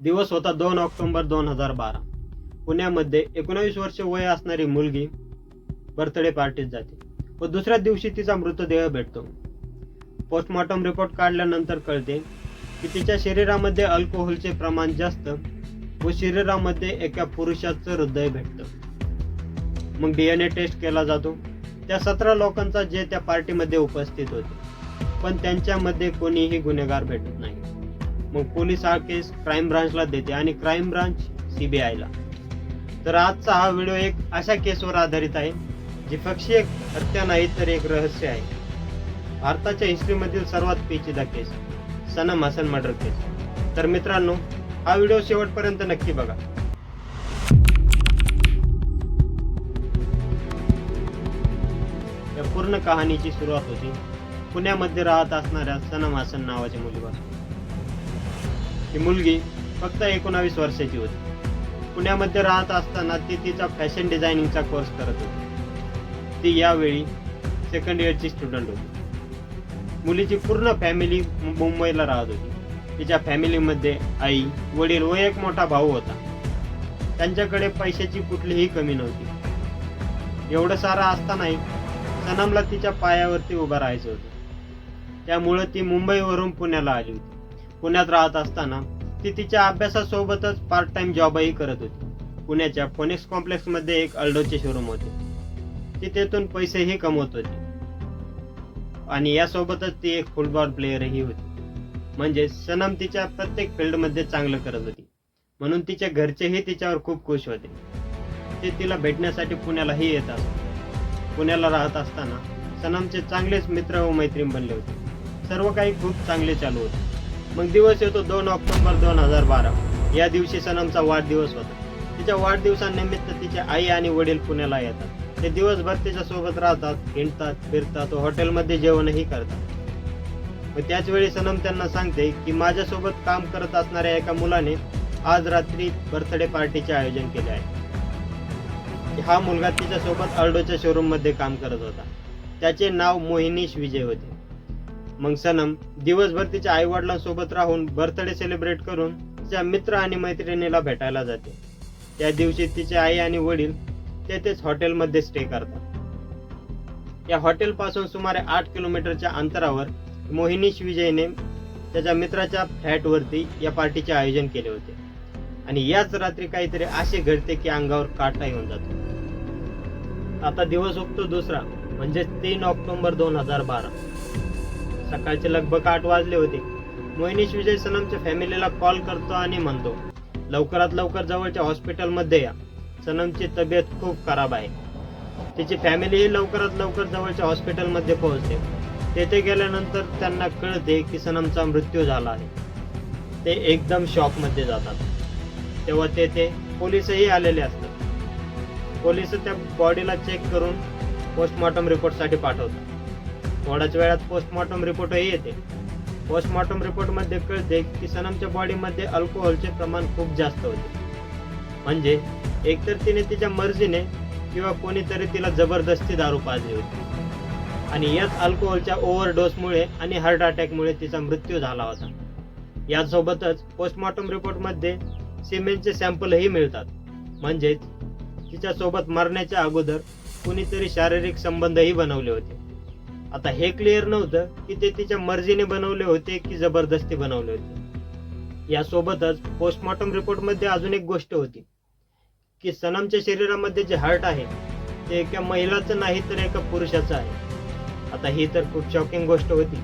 दिवस होता 2 ऑक्टोबर 2012. पुण्यामध्ये 19 वर्ष वय असणारी मुलगी बर्थडे पार्टीत जाते व दुसऱ्या दिवशी तिचा मृतदेह भेटतो. पोस्टमॉर्टम रिपोर्ट काढल्यानंतर कळते की तिच्या शरीरामध्ये अल्कोहोलचे प्रमाण जास्त व शरीरामध्ये एका पुरुषाचं हृदय भेटतं. मग DNA टेस्ट केला जातो. त्या 17 लोकांचा जे त्या पार्टीमध्ये उपस्थित होते, पण त्यांच्यामध्ये कोणीही गुन्हेगार भेटत नाही. मग पोलीस हा केस क्राईम ब्रांचला देते आणि क्राईम ब्रांच CBIला. तर आजचा हा व्हिडिओ एक अशा केसवर आधारित आहे जी फक्त एक हत्या नाही तर एक रहस्य आहे. भारताच्या हिस्ट्रीमधील सर्वात पेचीदा केस, सनम हसन मर्डर केस. तर मित्रांनो, हा व्हिडिओ शेवटपर्यंत नक्की बघा. या पूर्ण कहाणीची सुरुवात होती पुण्यामध्ये राहत असणाऱ्या सनम हसन नावाच्या मुलीवर. ही मुलगी फक्त 19 वर्षाची होती. पुण्यामध्ये राहत असताना ती तिचा फॅशन डिझायनिंगचा कोर्स करत होती. ती यावेळी सेकंड इयरची स्टुडंट होती. मुलीची पूर्ण फॅमिली मुंबईला राहत होती. तिच्या फॅमिलीमध्ये आई, वडील व एक मोठा भाऊ होता. त्यांच्याकडे पैशाची कुठलीही कमी नव्हती. एवढं सारं असतानाही सनमला तिच्या पायावरती उभं राहायचं होतं. त्यामुळं ती मुंबईवरून पुण्याला आली होती. पुण्यात राहत असताना ती तिच्या अभ्यासासोबतच पार्ट टाइम जॉबही करत होती. पुण्याच्या फोनिक्स कॉम्प्लेक्समध्ये एक अल्डोचे शोरूम होते. ती तेथून पैसेही कमवत होती आणि यासोबतच ती एक फुटबॉल प्लेअरही होती. म्हणजे सनम तिच्या प्रत्येक फील्डमध्ये चांगलं करत होती, म्हणून तिच्या घरचेही तिच्यावर खूप खुश होते. ते तिला भेटण्यासाठी पुण्यालाही येत असत. पुण्याला राहत असताना सनमचे चांगलेच मित्र व मैत्रीण बनले होते. सर्व काही खूप चांगले चालू होते. मग दिवस येतो 2 ऑक्टोबर 2012. या दिवशी सनमचा वाढदिवस होता. तिच्या वाढदिवसानिमित्त तिचे आई आणि वडील पुण्याला येतात. ते दिवसभर तिच्या सोबत राहतात, हिंडतात, फिरतात व हॉटेलमध्ये जेवणही करतात. व त्याच वेळी सनम त्यांना सांगते की माझ्यासोबत काम करत असणाऱ्या एका मुलाने आज रात्री बर्थडे पार्टीचे आयोजन केले आहे. हा मुलगा तिच्यासोबत अल्डोच्या शोरूम मध्ये काम करत होता. त्याचे नाव मोहिनीश विजय होते. मग सनम दिवसभर तिच्या आई वडिलांसोबत राहून बर्थडे सेलिब्रेट करून तिच्या मित्र आणि मैत्रिणीला भेटायला जाते. त्या दिवशी तिचे आई आणि वडील तेथेच हॉटेलमध्ये स्टे करतात. या हॉटेल पासून सुमारे 8 किलोमीटरच्या अंतरावर मोहिनीश विजयने त्याच्या मित्राच्या फ्लॅटवरती या पार्टीचे आयोजन केले होते. आणि याच रात्री काहीतरी असे घडते की अंगावर काटा येऊन जातो. आता दिवस उगतो दुसरा, म्हणजे 3 ऑक्टोबर 2012. सकाळचे लगभग 8 वाजले होते. मोहिनीश विजय सनमच्या फॅमिलीला कॉल करतो आणि म्हणतो, लवकरात लवकर जवळच्या हॉस्पिटलमध्ये या. सनमची तब्येत खूप खराब आहे. तिची फॅमिलीही लवकरात लवकर जवळच्या हॉस्पिटलमध्ये पोहोचते. तेथे गेल्यानंतर त्यांना कळते की सनमचा मृत्यू झाला आहे. ते एकदम शॉकमध्ये जातात. तेव्हा तेथे पोलीसही आलेले असतात. पोलीस त्या बॉडीला चेक करून पोस्टमॉर्टम रिपोर्टसाठी पाठवतात. थोड्याच वेळात पोस्टमॉर्टम रिपोर्टही येते. पोस्टमॉर्टम रिपोर्टमध्ये कळते की सनमच्या बॉडीमध्ये अल्कोहोलचे प्रमाण खूप जास्त होते. म्हणजे एकतर तिने तिच्या मर्जीने किंवा कोणीतरी तिला जबरदस्ती दारू पाजली होती आणि याच अल्कोहोलच्या ओव्हरडोसमुळे आणि हार्ट अटॅकमुळे तिचा मृत्यू झाला होता. यासोबतच पोस्टमॉर्टम रिपोर्टमध्ये सिमेंटचे सॅम्पलही मिळतात. म्हणजेच तिच्यासोबत मरण्याच्या अगोदर कुणीतरी शारीरिक संबंधही बनवले होते. आता हे क्लिअर नव्हतं की ते तिच्या मर्जीने बनवले होते की जबरदस्ती बनवले होते. यासोबतच पोस्टमॉर्टम रिपोर्टमध्ये अजून एक गोष्ट होती की सनमच्या शरीरामध्ये जे हार्ट आहे ते एका महिलाचं नाही तर एका पुरुषाचं आहे. आता ही तर खूप शॉकिंग गोष्ट होती.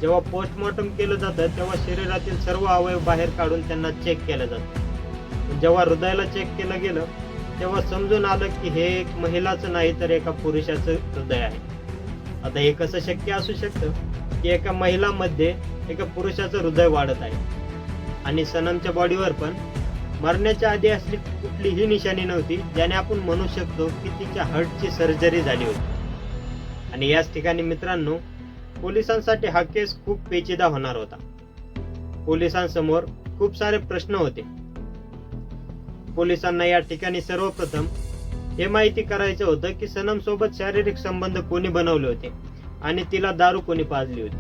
जेव्हा पोस्टमॉर्टम केलं जातं तेव्हा शरीरातील सर्व अवयव बाहेर काढून त्यांना चेक केलं जातं. जेव्हा हृदयाला चेक केलं गेलं तेव्हा समजून आलं की हे एक महिलाचं नाही तर एका पुरुषाचं हृदय आहे. आता हे कसं शक्य असू शकतं की एका महिलामध्ये एका पुरुषाचं हृदय वाढत आहे आणि सनमच्या बॉडीवर पण मरण्याच्या आधी असली कुठलीही निशाणी नव्हती ज्याने आपण म्हणू शकतो की तिच्या हार्टची सर्जरी झाली होती. आणि याच ठिकाणी मित्रांनो, पोलिसांसाठी हा केस खूप पेचीदा होणार होता. पोलिसांसमोर खूप सारे प्रश्न होते. पोलिसांना या ठिकाणी सर्वप्रथम हे माहिती करायचं होतं की सनम सोबत शारीरिक संबंध कोणी बनवले होते आणि तिला दारू कोणी पाजली होती.